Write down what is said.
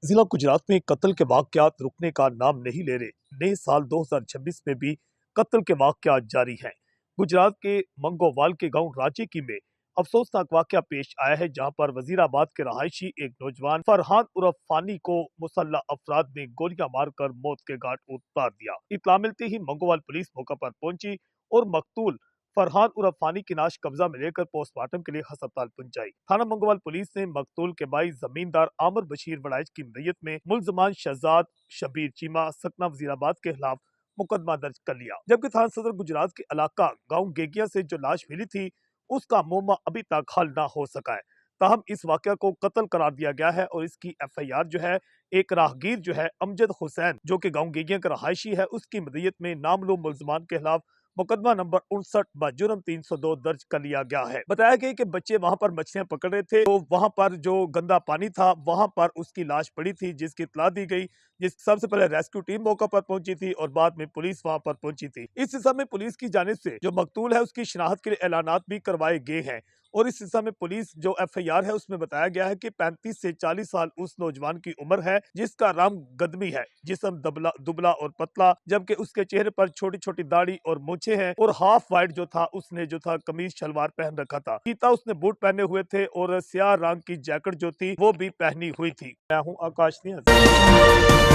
जिला गुजरात में कत्ल के वाकयात रुकने का नाम नहीं ले रहे। नए साल 2026 में भी कत्ल के वाकयात जारी हैं। गुजरात के मंगोवाल के गांव राचेकी में अफसोसनाक वाकया पेश आया है, जहां पर वजीराबाद के रहायशी एक नौजवान फरहान उर्फ फानी को मुसल्लह अफराद ने गोलियां मारकर मौत के घाट उतार दिया। इत्तला मिलते ही मंगोवाल पुलिस मौका पर पहुंची और मकतूल फरहान उर्फ फानी की लाश कब्जा में लेकर पोस्टमार्टम के लिए अस्पताल पहुंचाई। थाना मंगोवाल पुलिस ने मकतूल के भाई जमींदार आमिर बशीर वड़ाइच की मयत में मुलजमान शहजाद शबीर चीमा सकना वजीराबाद के खिलाफ मुकदमा दर्ज कर लिया, जबकि थाना सदर गुजरात के इलाका गांव गेगिया से जो लाश मिली थी उसका मुअम्मा अभी तक हल ना हो सका है। ताहम इस वाकया को कत्ल करार दिया गया है और इसकी FIR जो है एक राहगीर जो है अमजद हुसैन जो कि गांव गेगिया का रहायशी है उसकी मदयत में नामलूम मुलजमान के खिलाफ मुकदमा नंबर 59 बजुर्म 302 दर्ज कर लिया गया है। बताया गया कि बच्चे वहां पर मछलियां पकड़ रहे थे, तो वहां पर जो गंदा पानी था वहां पर उसकी लाश पड़ी थी, जिसकी इत्तला दी गई, जिस सबसे पहले रेस्क्यू टीम मौका पर पहुंची थी और बाद में पुलिस वहां पर पहुंची थी। इस सिलसिले में पुलिस की जानिब से जो मकतूल है उसकी शिनाख्त के लिए ऐलानात भी करवाए गए हैं और इस सिलसिले में पुलिस जो FIR है उसमें बताया गया है कि 35 से 40 साल उस नौजवान की उम्र है जिसका रंग गदमी है, जिस्म दुबला और पतला, जबकि उसके चेहरे पर छोटी छोटी दाढ़ी और मूछें हैं और हाफ वाइट जो था उसने जो था कमीज शलवार पहन रखा था। फीता उसने बूट पहने हुए थे और स्याह रंग की जैकेट जो थी वो भी पहनी हुई थी। मैं हूँ आकाश नियाज़।